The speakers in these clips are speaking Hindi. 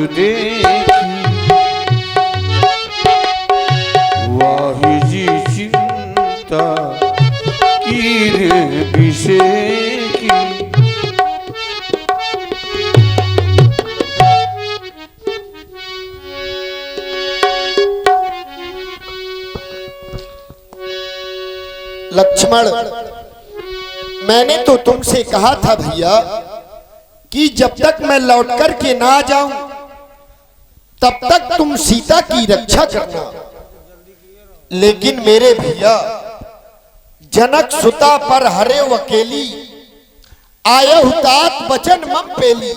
देखी वाहि जी चिंता कीर विषय की। लक्ष्मण, मैंने तो तुमसे कहा था भैया कि जब तक मैं लौट कर के ना जाऊं तब तक तुम सीता की रक्षा करना। लेकिन मेरे भैया, जनक सुता पर हरे वकेली आयहु तात वचन मम पेली।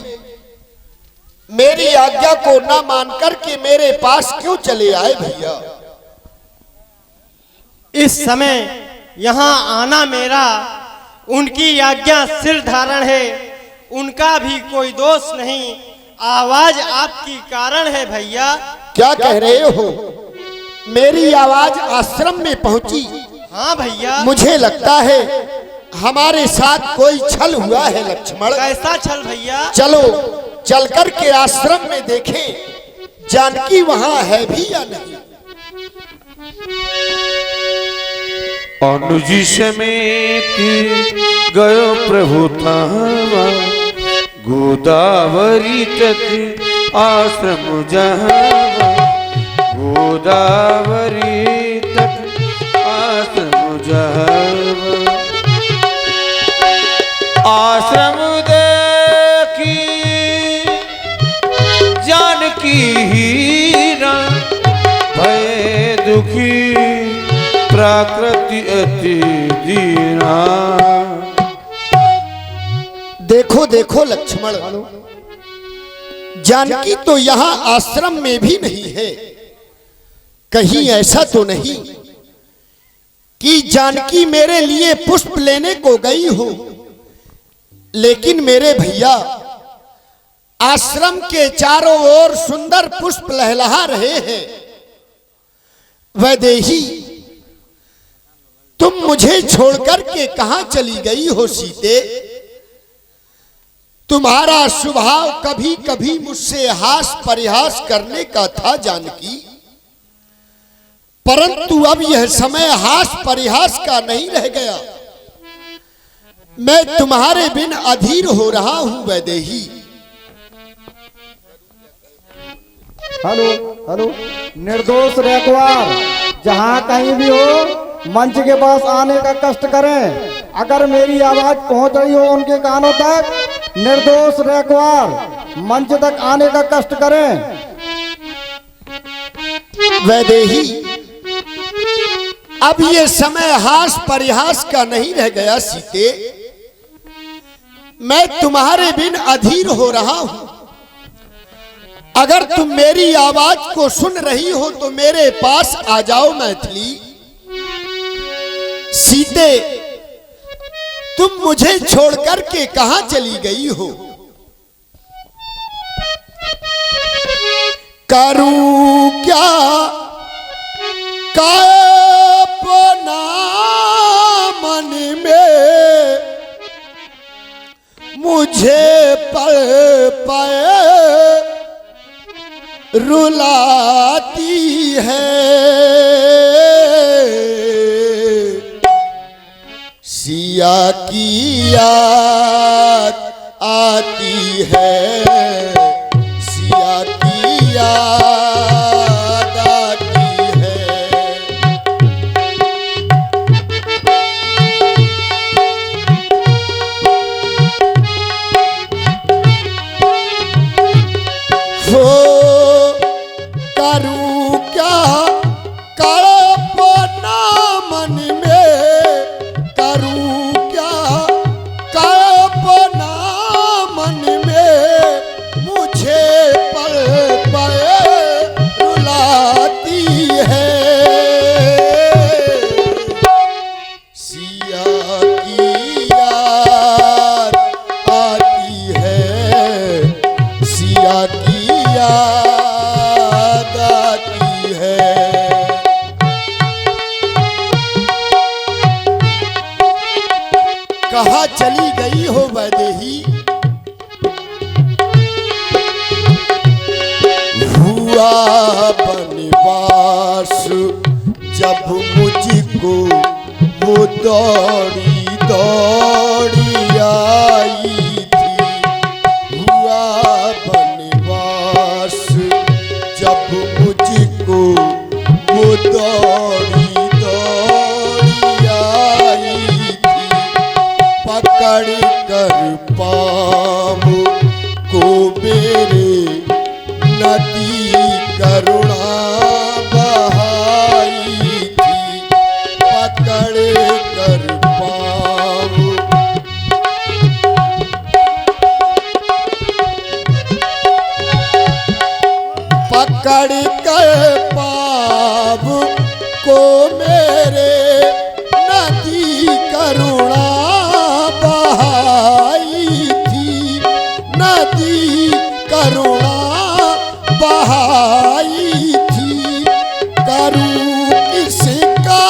मेरी आज्ञा को ना मान करके मेरे पास क्यों चले आए भैया? इस समय यहाँ आना मेरा उनकी आज्ञा सिर धारण है, उनका भी कोई दोष नहीं। आवाज आपकी कारण है भैया। क्या कह रहे हो? मेरी आवाज आश्रम में पहुंची? हाँ भैया। मुझे लगता है हमारे साथ कोई छल हुआ है लक्ष्मण। कैसा छल भैया? चलो चल कर के आश्रम में देखें जानकी वहां है भी या नहीं। अनुज समेत गयो प्रभु तावा गोदावरी तट आश्रम जहावा। गोदावरी तट आश्रम जहावा। आश्रम देखी जानकी हीरा भय दुखी प्रकृति अति दीना। देखो देखो लक्ष्मण, जानकी तो यहाँ आश्रम में भी नहीं है। कहीं ऐसा तो नहीं कि जानकी मेरे लिए पुष्प लेने को गई हो। लेकिन मेरे भैया, आश्रम के चारों ओर सुंदर पुष्प लहलहा रहे हैं। वैदेही, तुम मुझे छोड़कर के कहां चली गई हो सीते? तुम्हारा स्वभाव कभी कभी मुझसे हास परिहास करने का था जानकी, परंतु अब यह समय हास परिहास का नहीं रह गया। मैं तुम्हारे बिन अधीर हो रहा हूं वैदेही। हेलो हेलो, निर्दोष रखवार जहाँ कहीं भी हो मंच के पास आने का कष्ट करें। अगर मेरी आवाज पहुंच रही हो उनके कानों तक, निर्दोष रखवार मंच तक आने का कष्ट करें। वैदेही, अब ये समय हास परिहास का नहीं रह गया सीते। मैं तुम्हारे बिन अधीर हो रहा हूं। अगर तुम मेरी आवाज को सुन रही हो तो मेरे पास आ जाओ मैथिली। सीते, तुम मुझे छोड़कर के कहां चली गई हो? करूं क्या कल्पना मन में मुझे पल पाए रुलाती है। सिया की याद आती है, सिया की याद आती है। वो करूं क्या कल्पना मन में, करूं क्या कल्पना मन में मुझे पल पल रुलाती है। सिया की याद आती है, सिया की याद आती है। कहाँ चली गई हो वैदेही? को वो दौड़ी दौड़ी आई थी। हुआ बनवास जब मुझको वो दौड़ी दौड़ी आई थी। पकड़ कर पाँव को मेरे नदी करुणा बहाई थी। पकड़ कर पाँव पकड़ कर पाँव को मेरे नदी करुणा बहाई थी। नदी करुणा बहाई थी। करूं किसका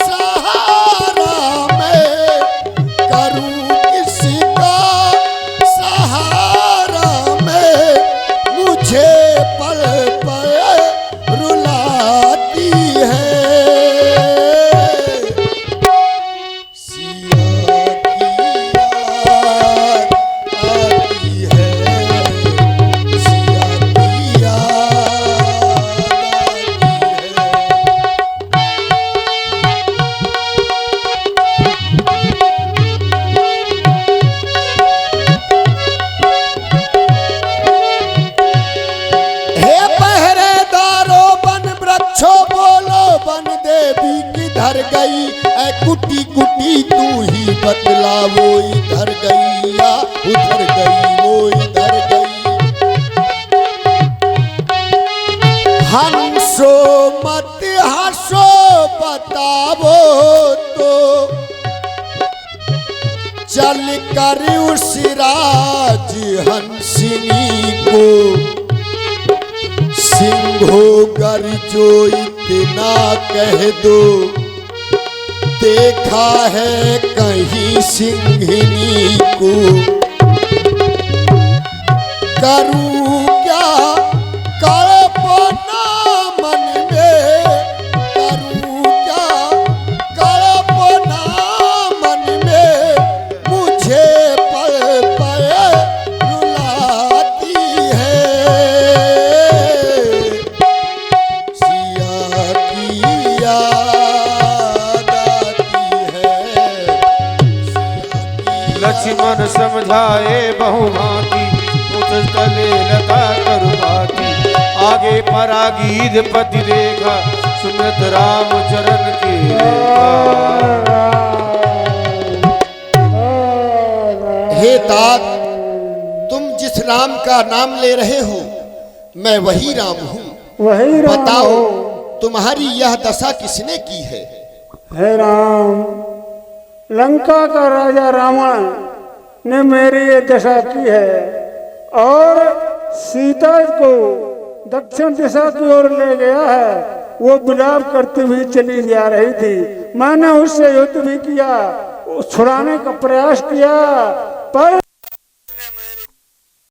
सहारा मैं, करूं किसका सहारा मैं। मुझे पल पल रुलाती है। सिया की याद आती है। सिया की याद आती है। हे पहरेदारों वन वृक्षों बोलो वन देवी किधर गई। ऐ कुटी कुटी तू ही बतला वो इधर गई या उधर गई वो इधर गई। हंसो मत हंसो बतावो तो चल कर उस राज हंसिनी को। सिंहो गर्जो इतना कह दो देखा है कहीं सिंहिनी को। करूं क्या कल्पना मन में, करूं क्या कल्पना मन में। मुझे पल पल रुलाती है। सिया की याद आती है। लक्ष्मण समझाए बहुभांति उस तले लता करुभाती। आगे परागीध पति देखा सुमित राम चरण की रेखा। हे तात, तुम जिस राम का नाम ले रहे हो मैं वही राम हूँ। वही राम बताओ हो। तुम्हारी यह दशा किसने की है। हे राम, लंका का राजा रावण ने मेरी ये दशा की है और सीता को दक्षिण दिशा की ओर ले गया है। वो विलाप करती हुई चली जा रही थी। मैंने उससे युद्ध भी किया, छुड़ाने का प्रयास किया पर